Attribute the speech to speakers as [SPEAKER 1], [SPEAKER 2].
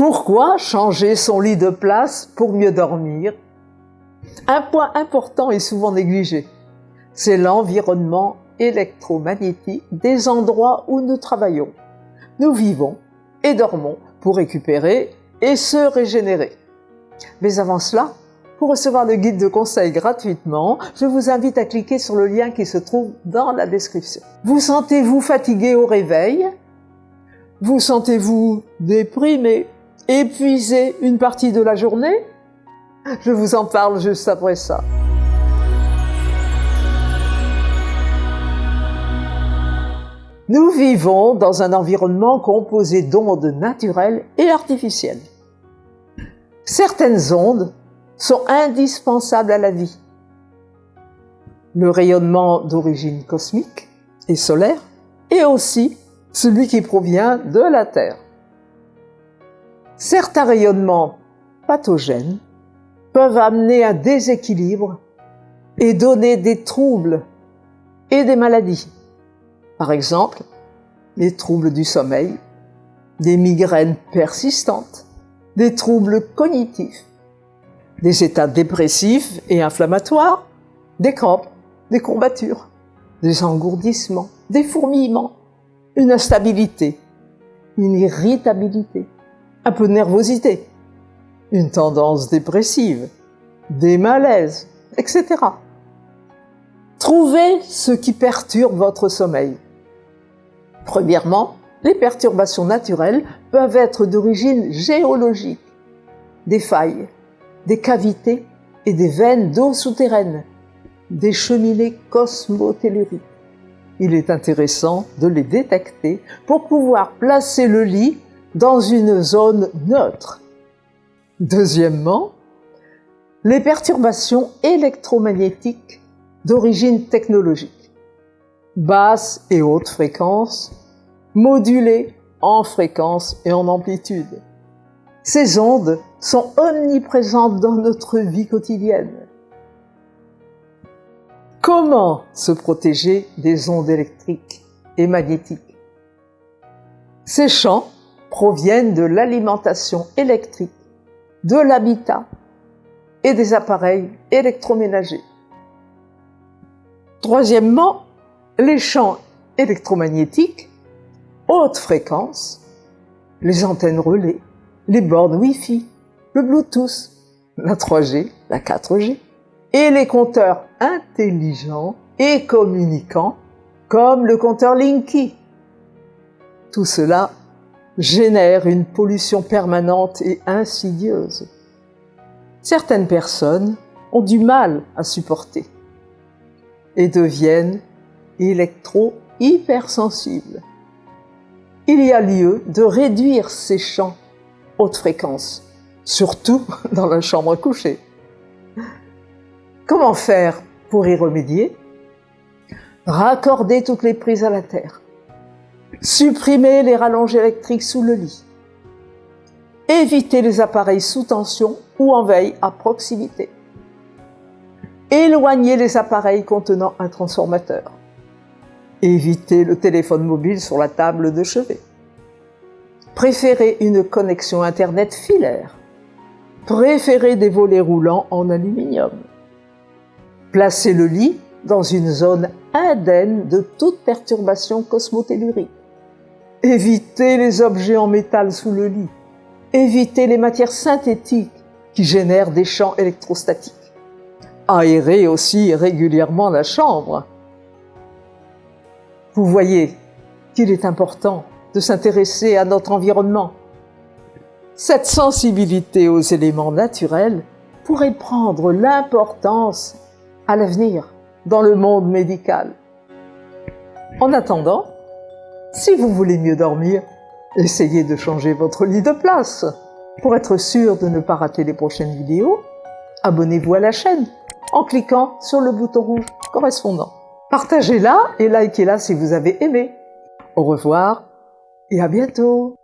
[SPEAKER 1] Pourquoi changer son lit de place pour mieux dormir? Un point important est souvent négligé, c'est l'environnement électromagnétique des endroits où nous travaillons. Nous vivons et dormons pour récupérer et se régénérer. Mais avant cela, pour recevoir le guide de conseil gratuitement, je vous invite à cliquer sur le lien qui se trouve dans la description. Vous sentez-vous fatigué au réveil? Vous sentez-vous déprimé, épuisé une partie de la journée? Je vous en parle juste après ça. Nous vivons dans un environnement composé d'ondes naturelles et artificielles. Certaines ondes sont indispensables à la vie. Le rayonnement d'origine cosmique et solaire, et aussi celui qui provient de la Terre. Certains rayonnements pathogènes peuvent amener un déséquilibre et donner des troubles et des maladies. Par exemple, les troubles du sommeil, des migraines persistantes, des troubles cognitifs, des états dépressifs et inflammatoires, des crampes, des courbatures, des engourdissements, des fourmillements, une instabilité, une irritabilité, un peu de nervosité, une tendance dépressive, des malaises, etc. Trouvez ce qui perturbe votre sommeil. Premièrement, les perturbations naturelles peuvent être d'origine géologique, des failles, des cavités et des veines d'eau souterraines, des cheminées cosmotelluriques. Il est intéressant de les détecter pour pouvoir placer le lit dans une zone neutre. Deuxièmement, les perturbations électromagnétiques d'origine technologique, basses et hautes fréquences, modulées en fréquence et en amplitude. Ces ondes sont omniprésentes dans notre vie quotidienne. Comment se protéger des ondes électriques et magnétiques? Ces champs proviennent de l'alimentation électrique, de l'habitat et des appareils électroménagers. Troisièmement, les champs électromagnétiques, haute fréquence, les antennes relais, les bornes Wi-Fi, le Bluetooth, la 3G, la 4G, et les compteurs intelligents et communicants, comme le compteur Linky. Tout cela génère une pollution permanente et insidieuse. Certaines personnes ont du mal à supporter et deviennent électro-hypersensibles. Il y a lieu de réduire ces champs haute fréquence, surtout dans la chambre à coucher. Comment faire pour y remédier? Raccorder toutes les prises à la terre. Supprimer les rallonges électriques sous le lit. Éviter les appareils sous tension ou en veille à proximité. Éloigner les appareils contenant un transformateur. Éviter le téléphone mobile sur la table de chevet. Préférez une connexion Internet filaire. Préférez des volets roulants en aluminium. Placez le lit dans une zone indemne de toute perturbation cosmotellurique. Évitez les objets en métal sous le lit. Évitez les matières synthétiques qui génèrent des champs électrostatiques. Aérez aussi régulièrement la chambre. Vous voyez qu'il est important de s'intéresser à notre environnement. Cette sensibilité aux éléments naturels pourrait prendre l'importance à l'avenir dans le monde médical. En attendant, si vous voulez mieux dormir, essayez de changer votre lit de place. Pour être sûr de ne pas rater les prochaines vidéos, abonnez-vous à la chaîne en cliquant sur le bouton rouge correspondant. Partagez-la et likez-la si vous avez aimé. Au revoir et à bientôt.